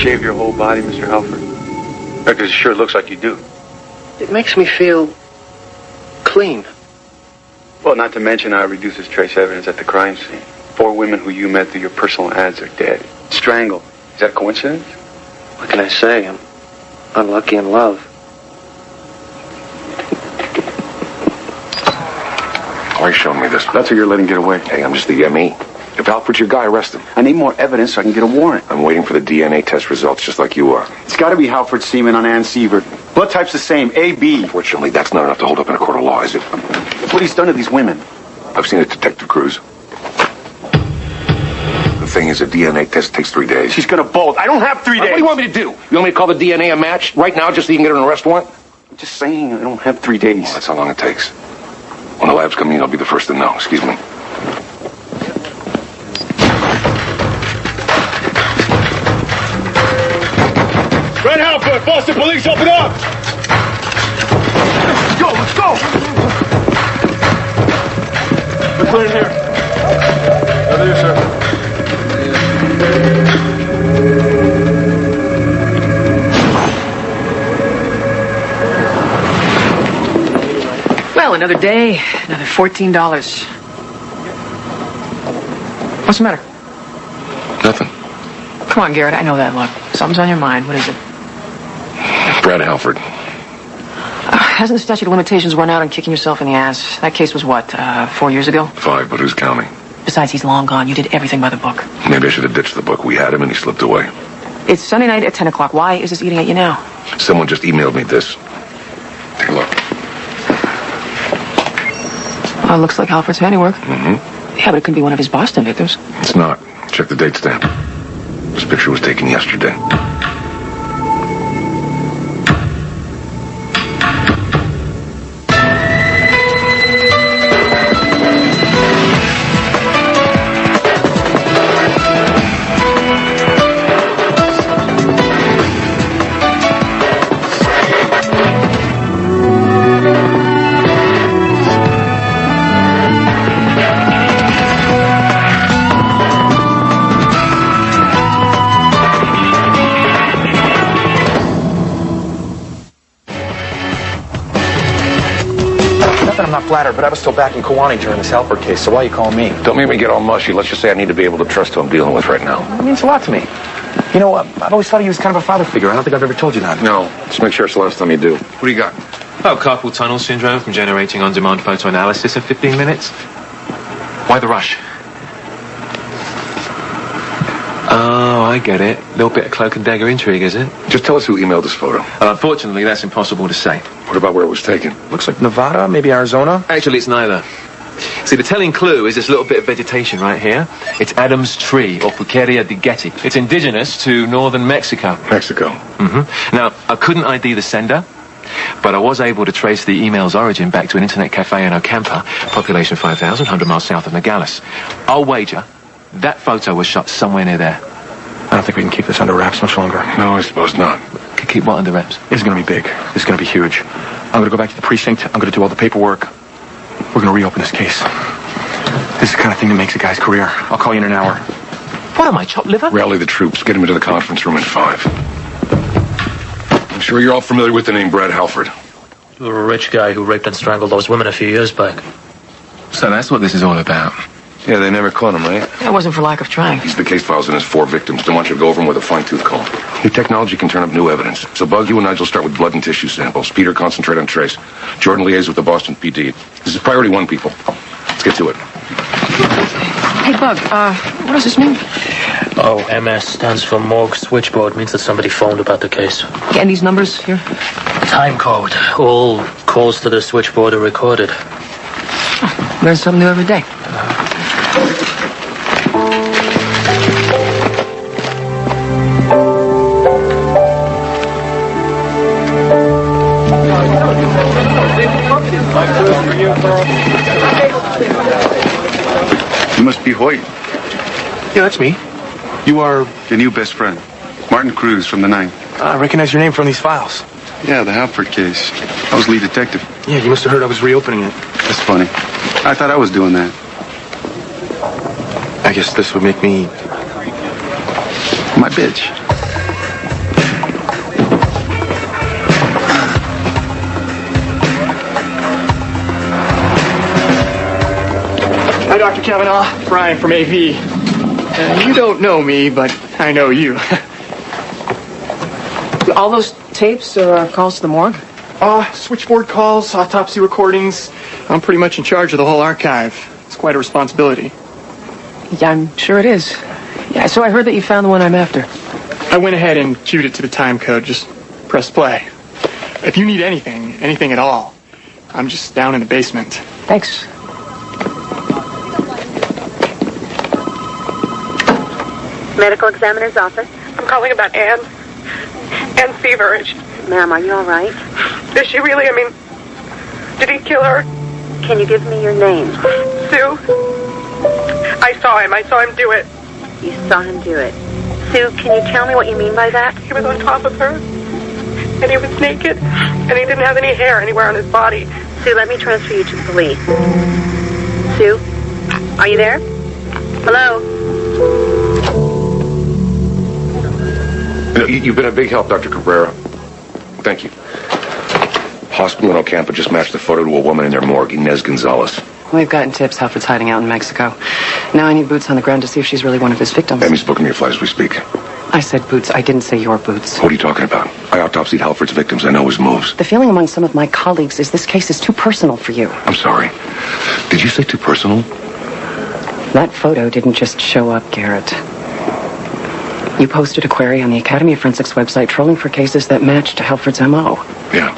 shave your whole body, Mr. Halford? Because it sure looks like you do. It makes me feel clean. Well, not to mention how it reduces trace evidence at the crime scene. 4 women who you met through your personal ads are dead. Strangled. Is that a coincidence? What can I say? I'm unlucky in love. Why are you showing me this? That's what you're letting get away. Hey, I'm just the ME. If Alfred's your guy, arrest him. I need more evidence so I can get a warrant. I'm waiting for the DNA test results just like you are. It's got to be Halford's semen on Ann Sievert. Blood type's the same, AB. Unfortunately, that's not enough to hold up in a court of law, is it? That's what he's done to these women. I've seen it, Detective Cruz. The thing is, a DNA test takes 3 days. She's gonna bolt. I don't have 3 days. What do you want me to do? You want me to call the DNA a match right now just so you can get an arrest warrant? I'm just saying I don't have 3 days. Well, that's how long it takes. When the labs come in, I'll be the first to know. Excuse me. Red Halford, Boston police, open up! Let's go! We're clear in here. Over here, sir. Well, another day, another $14. What's the matter? Nothing. Come on, Garrett, I know that look. Something's on your mind. What is it? Brad Halford. Hasn't the statute of limitations run out on kicking yourself in the ass? That case was what, 4 years ago? 5, but who's counting? Besides, he's long gone. You did everything by the book. Maybe I should have ditched the book. We had him and he slipped away. It's Sunday night at 10 o'clock. Why is this eating at you now? Someone just emailed me this. Take a look. Well, it looks like Halford's handiwork. Mm-hmm. Yeah, but it could be one of his Boston victims. It's not. Check the date stamp. This picture was taken yesterday. I'm not flattered, but I was still back in Kewanee during this Halford case, so why are you calling me? Don't make me get all mushy. Let's just say I need to be able to trust who I'm dealing with right now. It means a lot to me. You know, I've always thought he was kind of a father figure. I don't think I've ever told you that. No, just make sure it's the last time you do. What do you got? Oh, carpal tunnel syndrome from generating on-demand photo analysis in 15 minutes. Why the rush? Oh, I get it. A little bit of cloak and dagger intrigue, is it? Just tell us who emailed this photo. Unfortunately, that's impossible to say. What about where it was taken? Looks like Nevada, maybe Arizona. Actually, it's neither. See, the telling clue is this little bit of vegetation right here. It's Adam's tree, or Puqueria de Getty. It's indigenous to northern Mexico. Mexico. Mm-hmm. Now, I couldn't ID the sender, but I was able to trace the email's origin back to an internet cafe in Ocampa, population 5,000, 100 miles south of Nogales. I'll wager that photo was shot somewhere near there. I don't think we can keep this under wraps much longer. No, I suppose not. Could keep what under wraps? This is going to be big. This is going to be huge. I'm going to go back to the precinct. I'm going to do all the paperwork. We're going to reopen this case. This is the kind of thing that makes a guy's career. I'll call you in an hour. What am I, chopped liver? Rally the troops. Get them into the conference room in 5. I'm sure you're all familiar with the name Brad Halford. You were a rich guy who raped and strangled those women a few years back. So that's what this is all about. Yeah, they never caught him, right? That wasn't for lack of trying. He's the case files and his 4 victims. Don't want you to go over them with a fine-tooth comb. New technology can turn up new evidence. So Bug, you and Nigel start with blood and tissue samples. Peter, concentrate on trace. Jordan, liaise with the Boston PD. This is priority 1, people. Let's get to it. Hey, Bug, what does this mean? Oh, MS stands for Morgue Switchboard. Means that somebody phoned about the case. And these numbers here? Time code. All calls to the switchboard are recorded. Oh, learn something new every day. You must be Hoyt, Yeah, that's me. You are... your new best friend. Martin Cruz from the 9th. I recognize your name from these files. Yeah, the Halford case. I was lead detective. Yeah, you must have heard I was reopening it. That's funny. I thought I was doing that. I guess this would make me... My bitch. Dr. Kavanaugh. Brian from AV. You don't know me, but I know you. All those tapes are calls to the morgue? Switchboard calls, autopsy recordings. I'm pretty much in charge of the whole archive. It's quite a responsibility. Yeah, I'm sure it is. Yeah, so I heard that you found the one I'm after. I went ahead and queued it to the time code. Just press play. If you need anything at all, I'm just down in the basement. Thanks. Medical examiner's office. I'm calling about Anne. Anne Seaver. Ma'am, are you all right? Is she really? I mean, did he kill her? Can you give me your name? Sue? I saw him do it. You saw him do it. Sue, can you tell me what you mean by that? He was on top of her. And he was naked. And he didn't have any hair anywhere on his body. Sue, let me transfer you to the police. Sue? Are you there? Hello? You've been a big help, Dr. Cabrera. Thank you. Hospital in Ocampo just matched the photo to a woman in their morgue, Inez Gonzalez. We've gotten tips Halford's hiding out in Mexico. Now I need boots on the ground to see if she's really one of his victims. Amy's booking me a flight as we speak. I said boots. I didn't say your boots. What are you talking about? I autopsied Halford's victims. I know his moves. The feeling among some of my colleagues is this case is too personal for you. I'm sorry. Did you say too personal? That photo didn't just show up, Garrett. You posted a query on the Academy of Forensics website trolling for cases that matched Halford's M.O. Yeah.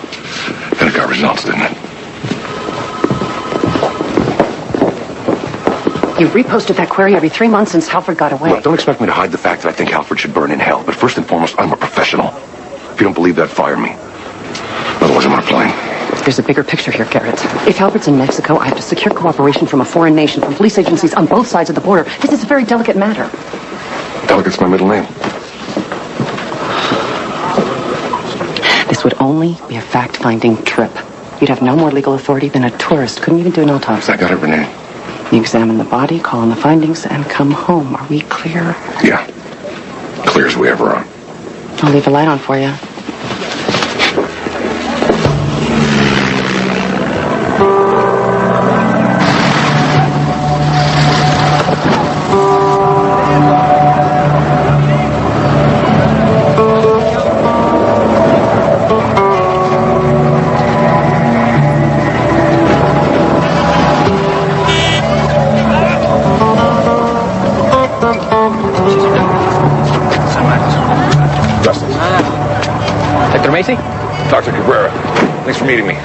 And it got results, didn't it? You've reposted that query every 3 months since Halford got away. Look, don't expect me to hide the fact that I think Halford should burn in hell. But first and foremost, I'm a professional. If you don't believe that, fire me. Otherwise, I'm on a plane. There's a bigger picture here, Garrett. If Halford's in Mexico, I have to secure cooperation from a foreign nation, from police agencies on both sides of the border. This is a very delicate matter. Delegate's my middle name. This would only be a fact-finding trip. You'd have no more legal authority than a tourist. Couldn't even do an autopsy. I got it, Renee. You examine the body, call in the findings, and come home. Are we clear? Yeah. Clear as we ever are. I'll leave a light on for you. Dr. Macy? Dr. Cabrera, thanks for meeting me.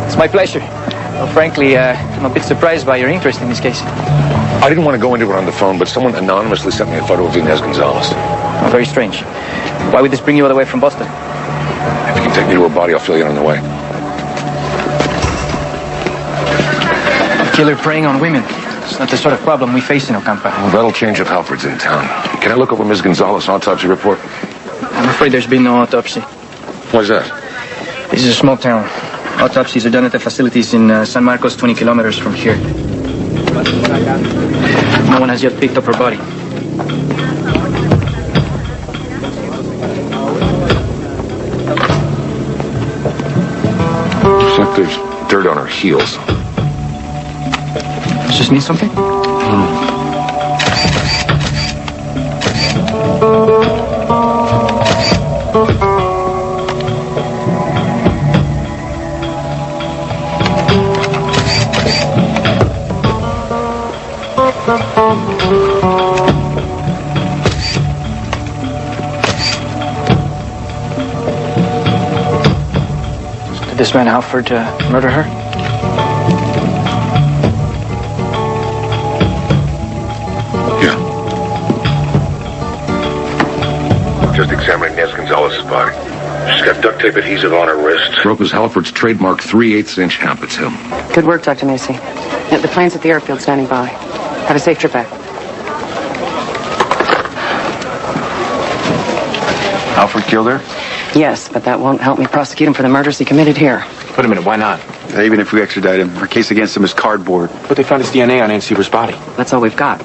It's my pleasure. Well, frankly, I'm a bit surprised by your interest in this case. I didn't want to go into it on the phone, but someone anonymously sent me a photo of Inez Gonzalez. Oh, very strange. Why would this bring you all the way from Boston? If you can take me to her body, I'll fill you in on the way. A killer preying on women. It's not the sort of problem we face in Ocampo. Well, that'll change if Halford's in town. Can I look over Ms. Gonzalez's autopsy report? I'm afraid there's been no autopsy. Why's that? This is a small town. Autopsies are done at the facilities in San Marcos, 20 kilometers from here. No one has yet picked up her body. Looks like there's dirt on her heels. Does this mean something? Did this man Halford murder her? Yeah. Just examining Inez Gonzalez's body. She's got duct tape adhesive on her wrist. Rope is Halford's trademark 3/8-inch Hampton's Hill. Good work, Dr. Macy. Yeah, the plane's at the airfield standing by. Have a safe trip back. Halford killed her? Yes, but that won't help me prosecute him for the murders he committed here. Wait a minute, why not? Even if we extradite him, our case against him is cardboard. But they found his DNA on Ann Seaver's body. That's all we've got.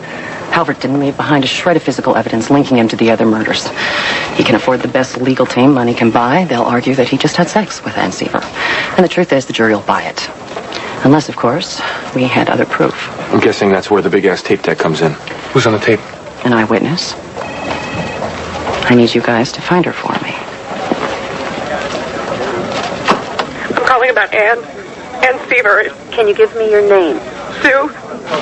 Halford didn't leave behind a shred of physical evidence linking him to the other murders. He can afford the best legal team money can buy. They'll argue that he just had sex with Ann Seaver. And the truth is, the jury will buy it. Unless, of course, we had other proof. I'm guessing that's where the big-ass tape deck comes in. Who's on the tape? An eyewitness. I need you guys to find her for me. I'm calling about Ann. Ann Seaver. Can you give me your name? Sue?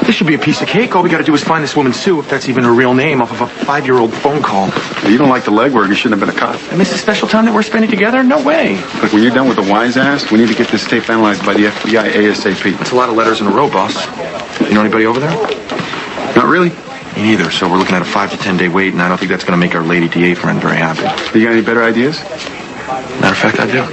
This should be a piece of cake. All we gotta do is find this woman Sue, if that's even her real name, off of a 5-year-old phone call. You don't like the legwork. You shouldn't have been a cop. I miss the special time that we're spending together? No way. Look, when you're done with the wise ass, we need to get this tape analyzed by the FBI ASAP. That's a lot of letters in a row, boss. You know anybody over there? Not really. Me neither, so we're looking at a 5 to 10 day wait, and I don't think that's gonna make our lady DA friend very happy. You got any better ideas? Matter of fact, I do.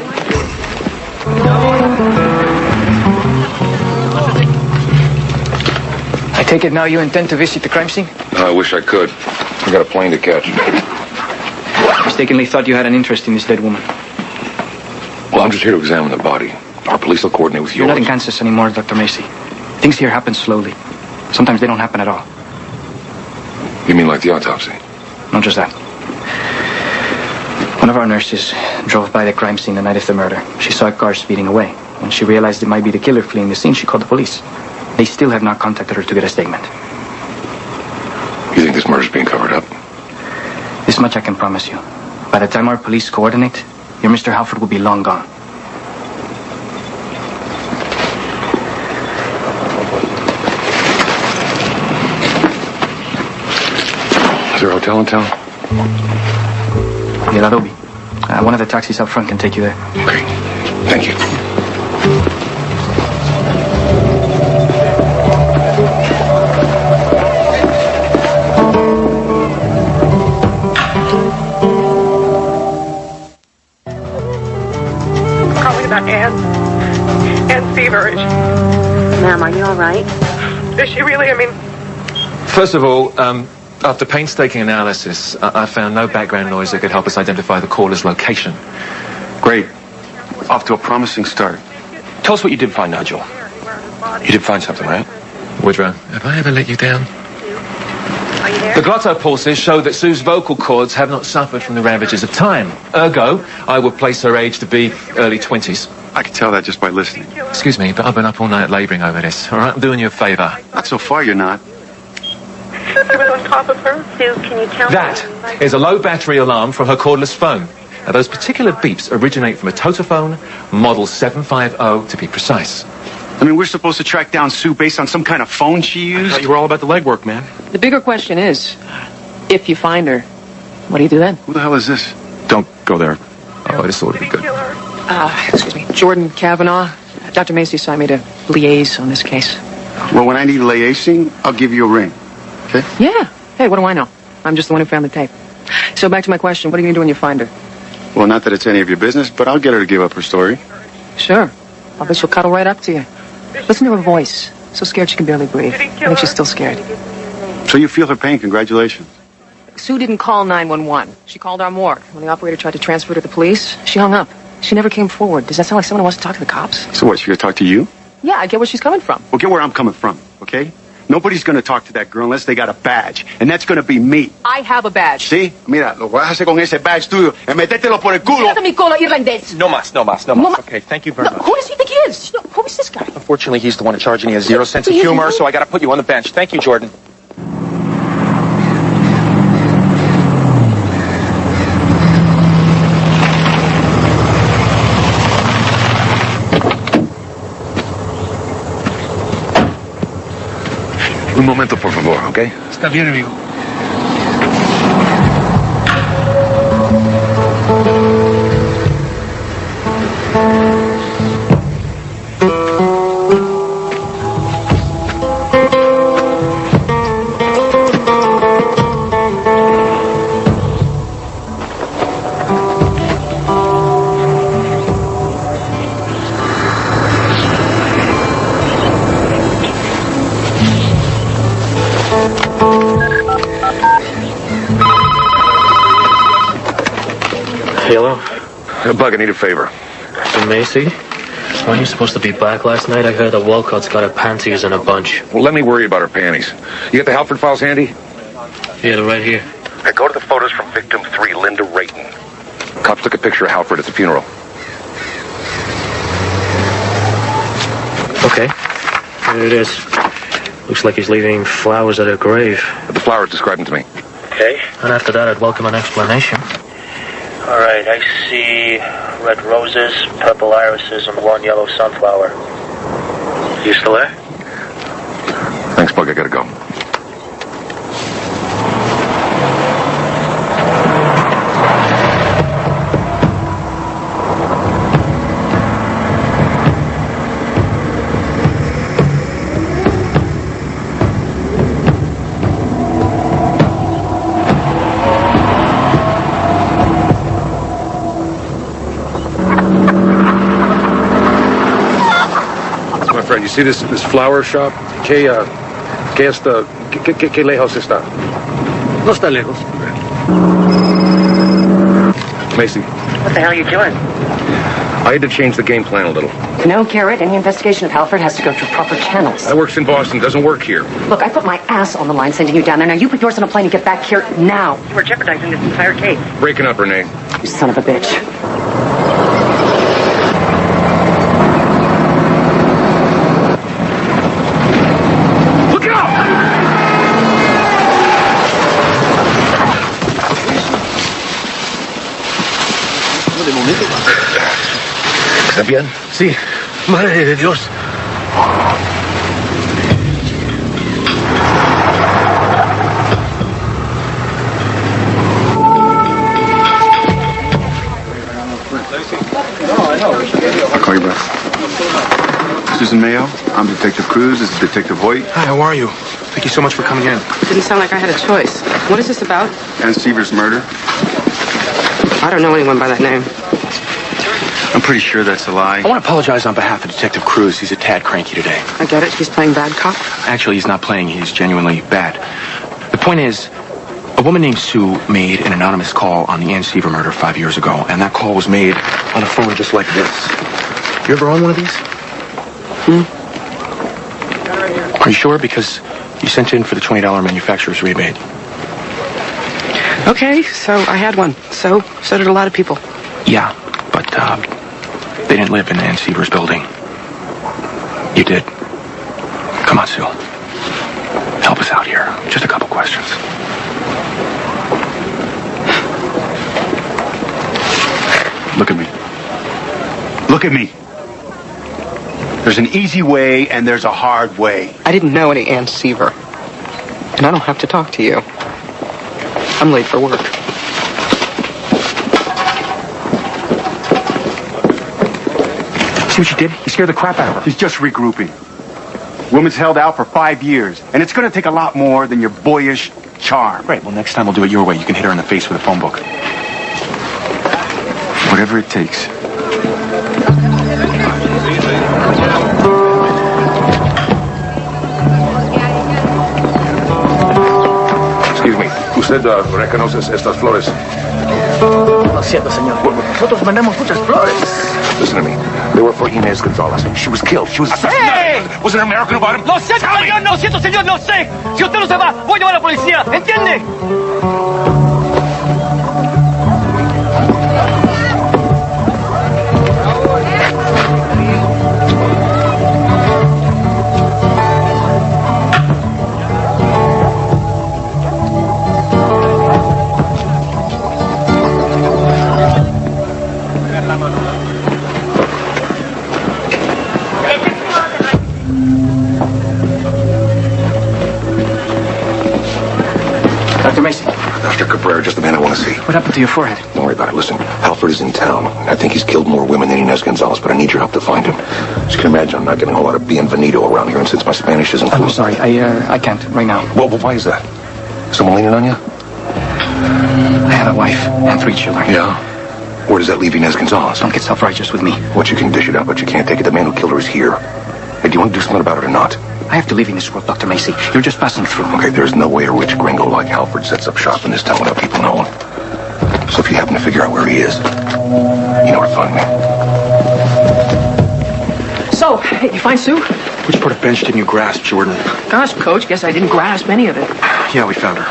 I take it now you intend to visit the crime scene? I wish I could. I got a plane to catch. Mistakenly thought you had an interest in this dead woman. Well, I'm just here to examine the body. Our police will coordinate with yours. You're not in Kansas anymore, Dr. Macy. Things here happen slowly. Sometimes they don't happen at all. You mean like the autopsy? Not just that. One of our nurses drove by the crime scene the night of the murder. She saw a car speeding away. When she realized it might be the killer fleeing the scene, she called the police. They still have not contacted her to get a statement. You think this murder's being covered up? This much I can promise you. By the time our police coordinate, your Mr. Halford will be long gone. Is there a hotel in town? The El Adobe. One of the taxis out front can take you there. Okay. Thank you. Calling about Ann. Ann Seaver. Ma'am, are you all right? Is she really? I mean, First of all, after painstaking analysis, I found no background noise that could help us identify the caller's location. Great. Off to a promising start. Tell us what you did find, Nigel. You did find something, right? Woodrow, have I ever let you down? are you there? The glotto pulses show that Sue's vocal cords have not suffered from the ravages of time. Ergo, I would place her age to be early 20s. I can tell that just by listening. Excuse me, but I've been up all night labouring over this. All right, I'm doing you a favour. Not so far, you're not. He was on top of her. Sue, can you tell me? That is a low battery alarm from her cordless phone. Now, those particular beeps originate from a Totophone, model 750 to be precise. I mean, we're supposed to track down Sue based on some kind of phone she I used? thought you were all about the legwork, man. The bigger question is, if you find her, what do you do then? Who the hell is this? Don't go there. Oh, this ought to be good. Excuse me, Jordan Kavanaugh. Dr. Macy assigned me to liaise on this case. Well, when I need liaising, I'll give you a ring. Okay? Yeah. Hey, what do I know? I'm just the one who found the tape. So back to my question, what are you going to do when you find her? Well, not that it's any of your business, but I'll get her to give up her story. Sure. I'll bet she'll cuddle right up to you. Listen to her voice. So scared she can barely breathe. I think she's still scared. So you feel her pain. Congratulations. Sue didn't call 911. She called our morgue. When the operator tried to transfer her to the police, she hung up. She never came forward. Does that sound like someone who wants to talk to the cops? So what, she gonna talk to you? Yeah, I get where she's coming from. Well, get where I'm coming from, okay? Nobody's gonna talk to that girl unless they got a badge. And that's gonna be me. I have a badge. ¿Sí? Mira, lo vas a hacer con ese badge tuyo y metértelo por el culo. Quédate mi cola, irlandés. No más. Okay, thank you very much. Who does he think he is? Who is this guy? Unfortunately, he's the one in charge and he has zero sense of humor, so I gotta put you on the bench. Thank you, Jordan. Un momento, por favor, ¿ok? Está bien, amigo. Hello? Bug, I need a favor. Mr. Macy? Weren't you supposed to be back last night? I heard that Walcott's got her panties in a bunch. Well, let me worry about her panties. You got the Halford files handy? Yeah, they're right here. Go to the photos from victim 3, Linda Rayton. Cops took a picture of Halford at the funeral. Okay. Here it is. Looks like he's leaving flowers at her grave. The flowers, describe them to me. Okay. And after that, I'd welcome an explanation. All right, I see red roses, purple irises, and one yellow sunflower. You still there? Thanks, Bug. I gotta go. You see this flower shop? ¿Qué lejos está? No está lejos. Macy. What the hell are you doing? I had to change the game plan a little. No, Garrett. Any investigation of Halford has to go through proper channels. I works in Boston. Doesn't work here. Look, I put my ass on the line sending you down there. Now you put yours on a plane and get back here now. You are jeopardizing this entire case. Breaking up, Renee. You son of a bitch. ¿Está bien? Sí. Madre de Dios. I'll call you back. Susan Mayo, I'm Detective Cruz. This is Detective Hoyt. Hi, how are you? Thank you so much for coming in. Didn't sound like I had a choice. What is this about? Ann Seaver's murder. I don't know anyone by that name. I'm pretty sure that's a lie. I want to apologize on behalf of Detective Cruz. He's a tad cranky today. I get it. He's playing bad cop. Actually, he's not playing. He's genuinely bad. The point is, a woman named Sue made an anonymous call on the Ann Seaver murder 5 years ago, and that call was made on a phone just like this. You ever on one of these? Are you sure? Because you sent in for the $20 manufacturer's rebate. Okay, so I had one. So did a lot of people. Yeah, but they didn't live in Ann Seaver's building. You did. Come on, Sue. Help us out here. Just a couple questions. Look at me. Look at me. There's an easy way and there's a hard way. I didn't know any Ann Seaver. And I don't have to talk to you. I'm late for work. See what you did? You scared the crap out of her. She's just regrouping. Woman's held out for 5 years, and it's going to take a lot more than your boyish charm. Great. Well, next time we'll do it your way. You can hit her in the face with a phone book. Whatever it takes. Excuse me. ¿Usted reconoce estas flores? Lo siento, señor. Nosotros mandamos muchas flores. Listen to me. They were for Inez Gonzalez. She was killed. She was assassinated. ¡Hey! Was an American who bought him? Lo siento, señor. No siento, señor. No sé. Si usted no se va, voy a llamar a la policía. ¿Entiende? Dr. Macy. Dr. Cabrera, just the man I want to see. What happened to your forehead? Don't worry about it. Listen, Halford is in town. I think he's killed more women than Inez Gonzalez, but I need your help to find him. As you can imagine, I'm not getting a whole lot of bienvenido around here, and since my Spanish isn't I'm fluent... sorry. I can't right now. Well, why is that? Someone leaning on you? I have a wife and 3 children. Yeah. Where does that leave Inez Gonzalez? Don't get self-righteous with me. What, you can dish it out, but you can't take it. The man who killed her is here. Hey, do you want to do something about it or not? I have to leave in this world, Dr. Macy. You're just passing through. Okay, there's no way a rich gringo like Halford sets up shop in this town without people knowing. So if you happen to figure out where he is, you know where to find me. So, hey, you find Sue? Which part of bench didn't you grasp, Jordan? Gosh, Coach, guess I didn't grasp any of it. Yeah, we found her.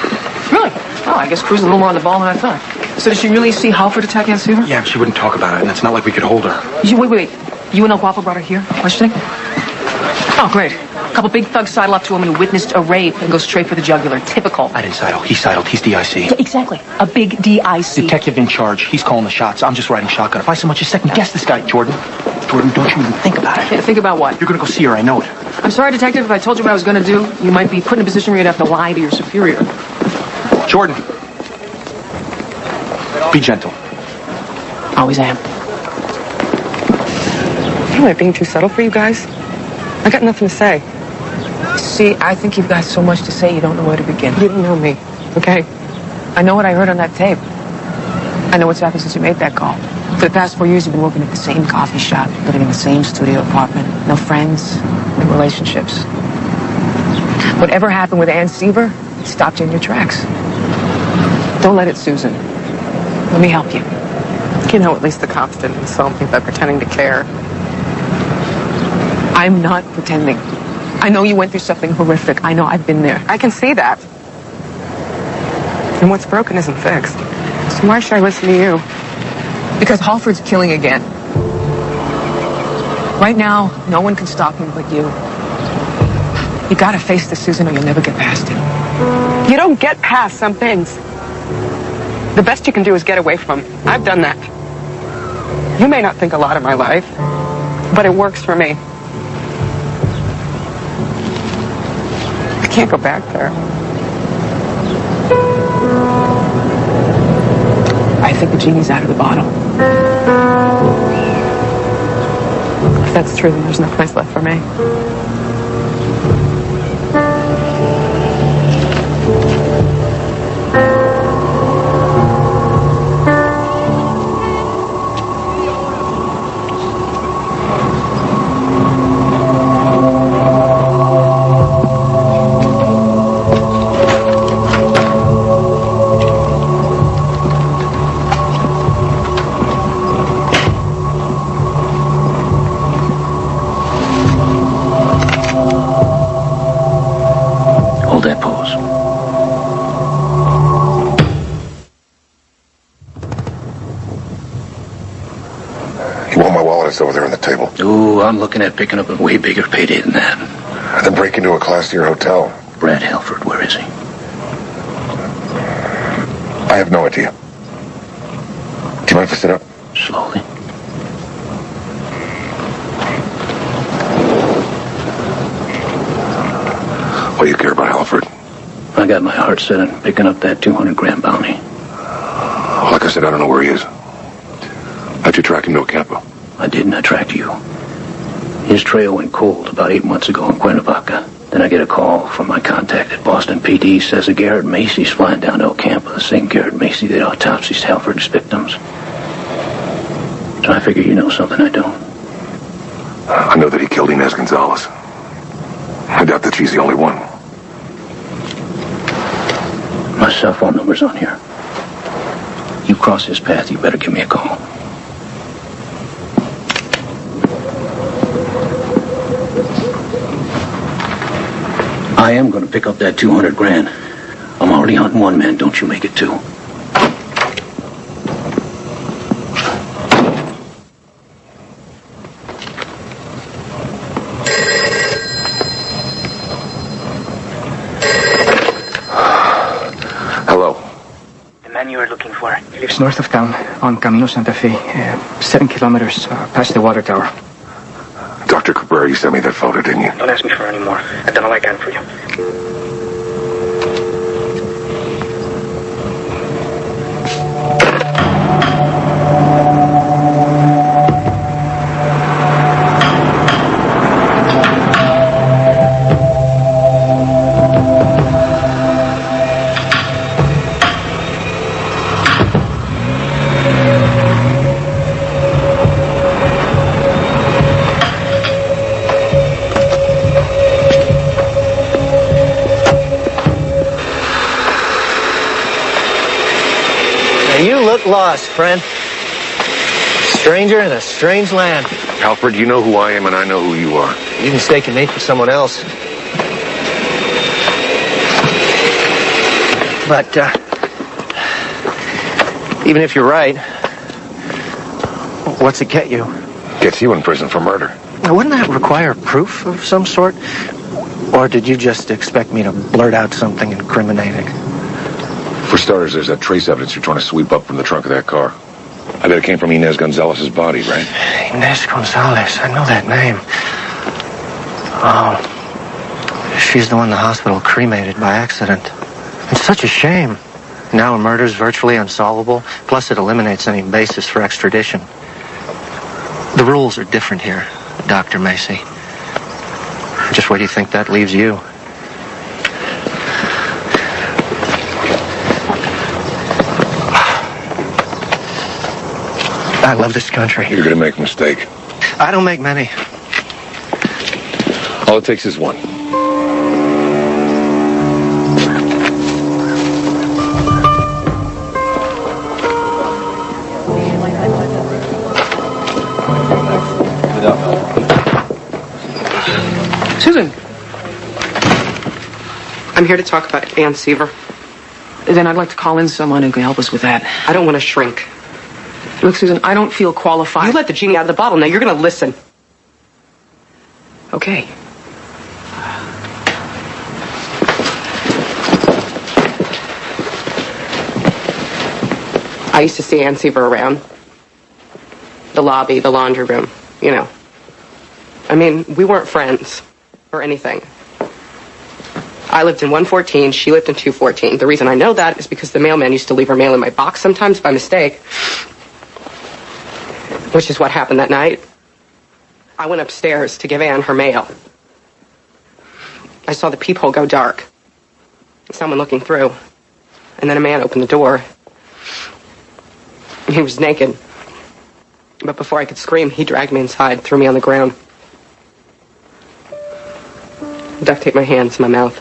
Really? Oh, I guess Cruz is a little more on the ball than I thought. So did she really see Halford attack Ann Seaver? Yeah, but she wouldn't talk about it, and it's not like we could hold her. Wait. You and El Guapo brought her here? Questioning? Oh, great. A couple big thugs sidle up to a woman who witnessed a rape and go straight for the jugular. Typical. I didn't sidle. He sidled. He's DIC. Yeah, exactly. A big DIC. Detective in charge. He's calling the shots. I'm just riding shotgun. If I so much as second guess this guy, Jordan, don't you even think about it. Yeah, think about what? You're gonna go see her. I know it. I'm sorry, Detective. If I told you what I was going to do, you might be put in a position where you'd have to lie to your superior. Jordan, be gentle. Always am. Am I being too subtle for you guys? I got nothing to say. See, I think you've got so much to say you don't know where to begin. You don't know me, okay? I know what I heard on that tape. I know what's happened since you made that call. For the past 4 years, you've been working at the same coffee shop, living in the same studio apartment. No friends, no relationships. Whatever happened with Ann Seaver, it stopped you in your tracks. Don't let it, Susan. Let me help you. You know, at least the cops didn't insult me by pretending to care. I'm not pretending. I know you went through something horrific. I know, I've been there. I can see that. And what's broken isn't fixed. So why should I listen to you? Because Halford's killing again. Right now, no one can stop him but you. You gotta face this, Susan, or you'll never get past it. You don't get past some things. The best you can do is get away from them. I've done that. You may not think a lot of my life, but it works for me. I can't go back there. I think the genie's out of the bottle. If that's true, then there's no place left for me. Over there on the table. Ooh, I'm looking at picking up a way bigger payday than that. And then break into a classier hotel. Brad Halford, where is he? I have no idea. Do you mind if I sit up? Slowly. What do you care about Halford? I got my heart set on picking up that 200-gram bounty. Like I said, I don't know where he is. How'd you track him to Ocampo? I didn't attract you. His trail went cold about 8 months ago in Cuernavaca. Then I get a call from my contact at Boston PD. Says that Garrett Macy's flying down to Ocampo, the same Garrett Macy that autopsies Halford's victims. So I figure you know something I don't. I know that he killed Inez Gonzalez. I doubt that she's the only one. My cell phone number's on here. You cross his path, you better give me a call. I am going to pick up that 200 grand. I'm already hunting one man. Don't you make it two. Hello. The man you are looking for. He lives north of town on Camino Santa Fe, 7 kilometers past the water tower. Dr. Cabrera, you sent me that photo, didn't you? Don't ask me for any more. I've done all I can for you. Lost, friend. Stranger in a strange land. Alfred, you know who I am and I know who you are. You mistaken me for someone else. But, even if you're right, what's it get you? Gets you in prison for murder. Now, wouldn't that require proof of some sort? Or did you just expect me to blurt out something incriminating? For starters, there's that trace evidence you're trying to sweep up from the trunk of that car. I bet it came from Inez Gonzalez's body, right? Inez Gonzalez. I know that name. Oh. She's the one the hospital cremated by accident. It's such a shame. Now a murder's virtually unsolvable. Plus it eliminates any basis for extradition. The rules are different here, Dr. Macy. Just where do you think that leaves you? I love this country. You're gonna make a mistake. I don't make many. All it takes is one. Susan. I'm here to talk about Ann Seaver. Then I'd like to call in someone who can help us with that. I don't want to shrink. Look, Susan, I don't feel qualified. You let the genie out of the bottle. Now you're going to listen. Okay. I used to see Ann Seaver around. The lobby, the laundry room, you know. I mean, we weren't friends or anything. I lived in 114, she lived in 214. The reason I know that is because the mailman used to leave her mail in my box sometimes by mistake. Which is what happened that night. I went upstairs to give Ann her mail. I saw the peephole go dark. Someone looking through. And then a man opened the door. He was naked. But before I could scream, he dragged me inside, threw me on the ground. Duct taped my hands and my mouth.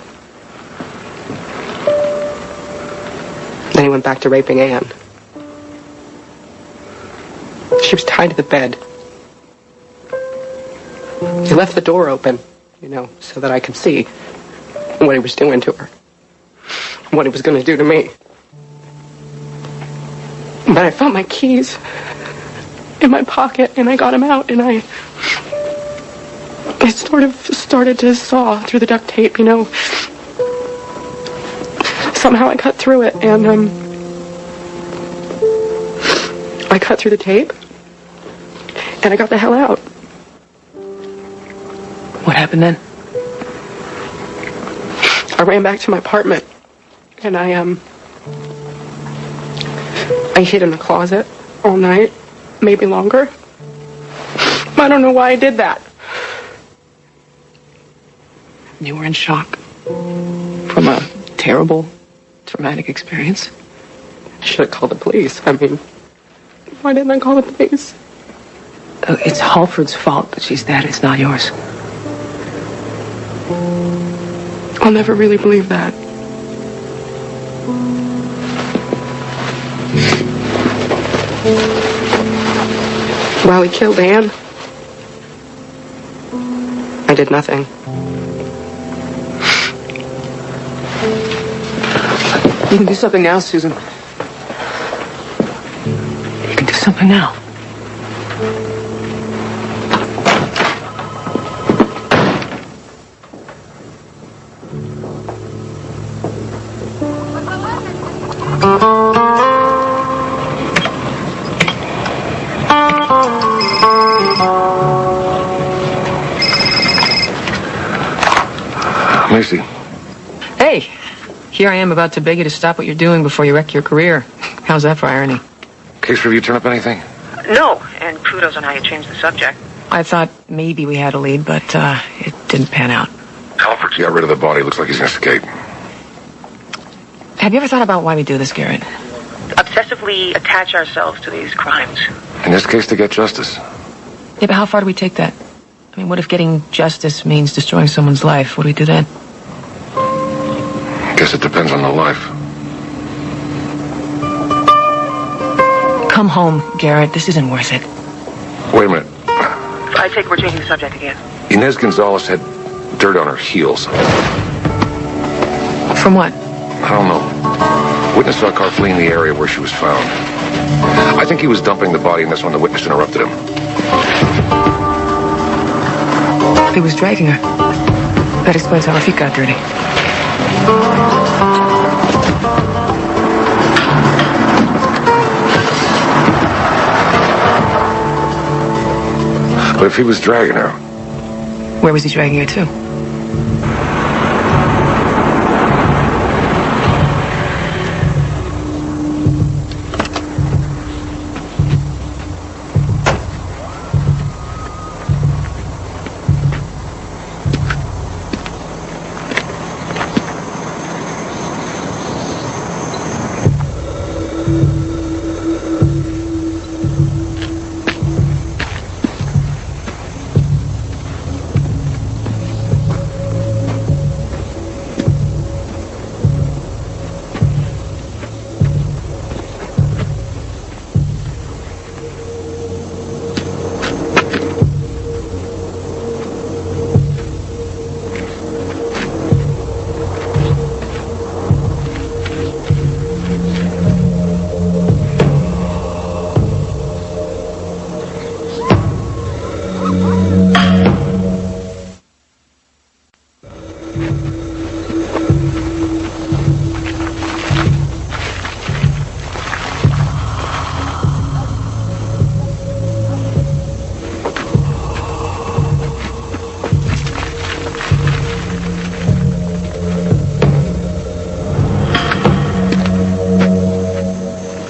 Then he went back to raping Ann. She was tied to the bed. He left the door open, you know, so that I could see what he was doing to her. What he was going to do to me. But I found my keys in my pocket, and I got them out, and I sort of started to saw through the duct tape, you know. Somehow I cut through it, and I cut through the tape, and I got the hell out. What happened then? I ran back to my apartment, and I hid in the closet all night, maybe longer. I don't know why I did that. You were in shock from a terrible, traumatic experience. I should have called the police. I mean, why didn't I call the police? It's Halford's fault that she's dead. It's not yours. I'll never really believe that. While he killed Ann, I did nothing. You can do something now, Susan. You can do something now. Macy. Hey, here I am about to beg you to stop what you're doing before you wreck your career. How's that for irony? Case review turn up anything? No, and kudos on how you changed the subject. I thought maybe we had a lead, but it didn't pan out. Halford got rid of the body. Looks like he's gonna escape. Have you ever thought about why we do this, Garrett? Obsessively attach ourselves to these crimes. In this case, to get justice. Yeah, but how far do we take that? I mean, what if getting justice means destroying someone's life? What do we do then? Guess it depends on the life. Come home, Garrett. This isn't worth it. Wait a minute. I take we're changing the subject again. Inez Gonzalez had dirt on her heels. From what? I don't know. Witness saw a car fleeing the area where she was found. I think he was dumping the body, and that's when the witness interrupted him. He was dragging her. That explains how our feet got dirty. But if he was dragging her, Where was he dragging her to?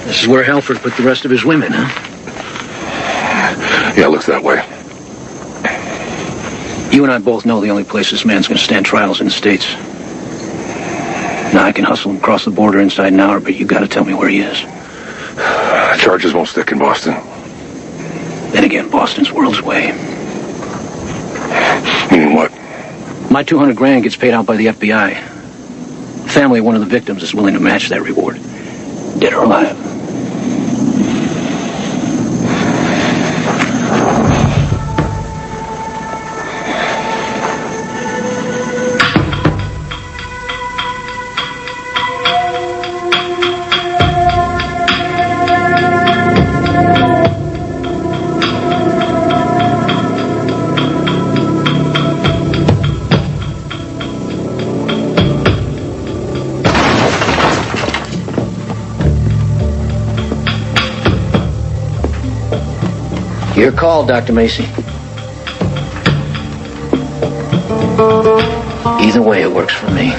This is where Halford put the rest of his women, huh? yeah, it looks that way. You and I both know the only place this man's going to stand trial is in the States. Now, I can hustle him across the border inside an hour, but you got to tell me where he is. Charges won't stick in Boston. Then again, Boston's world's way. Meaning what? My 200 grand gets paid out by the FBI. The family of one of the victims is willing to match that reward. Dead or alive. Your call, Dr. Macy. Either way, it works for me.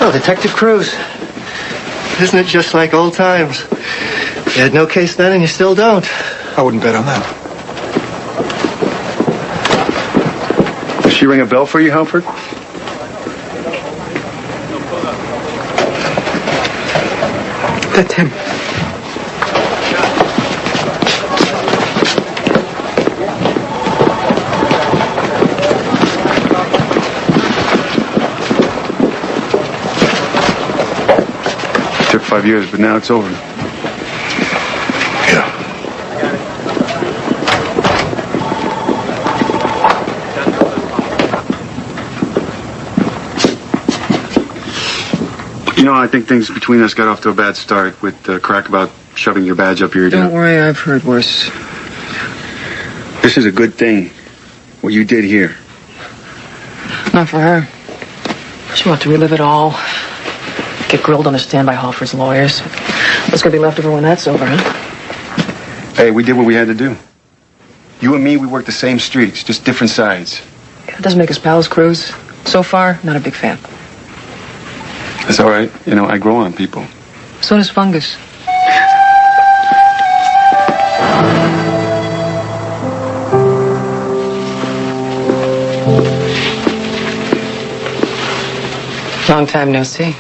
Oh, Detective Cruz. Isn't it just like old times? You had no case then and you still don't. I wouldn't bet on that. Does she ring a bell for you, Halford? That's him. Took 5 years, but now it's over. Yeah. You know, I think things between us got off to a bad start with the crack about shoving your badge up your... Don't worry, I've heard worse. This is a good thing, what you did here. Not for her. She wanted to relive it all. Get grilled on the stand by Halford's lawyers. What's going to be left of her when that's over, huh? Hey, we did what we had to do. You and me, we worked the same streets, just different sides. That doesn't make us pals, Cruz. So far, not a big fan. That's all right. You know, I grow on people. So does fungus. Long time no see.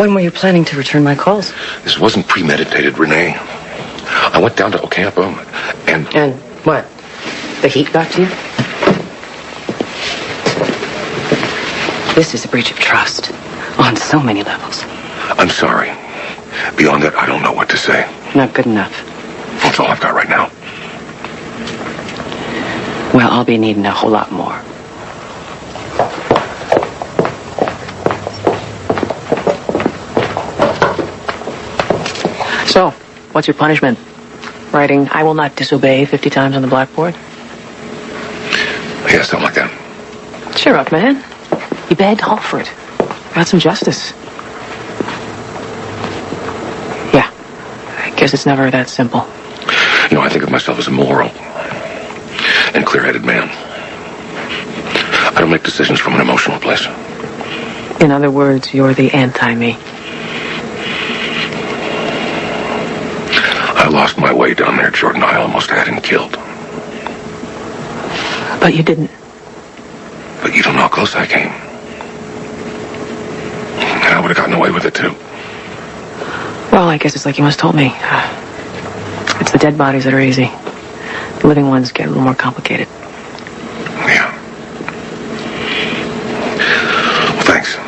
When were you planning to return my calls? This wasn't premeditated, Renee. I went down to Ocampo and... And what? The heat got to you? This is a breach of trust on so many levels. I'm sorry. Beyond that, I don't know what to say. Not good enough. That's all I've got right now. Well, I'll be needing a whole lot more. So, what's your punishment? Writing, "I will not disobey" 50 times on the blackboard? Yeah, something like that. Cheer up, man. You begged Halford. Got some justice. Yeah. I guess it's never that simple. You know, I think of myself as a moral and clear-headed man. I don't make decisions from an emotional place. In other words, you're the anti-me. I lost my way down there, Jordan. I almost had him killed. But you didn't. But you don't know how close I came. And I would have gotten away with it, too. Well, I guess it's like you once told me. It's the dead bodies that are easy. The living ones get a little more complicated. Yeah. Well, thanks.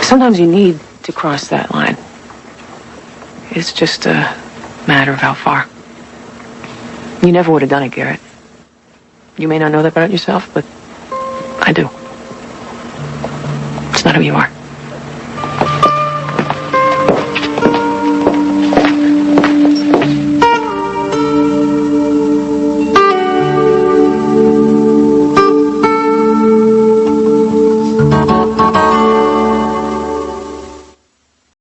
Sometimes you need to cross that line. It's just a matter of how far. You never would have done it, Garrett. You may not know that about yourself, but I do. It's not who you are.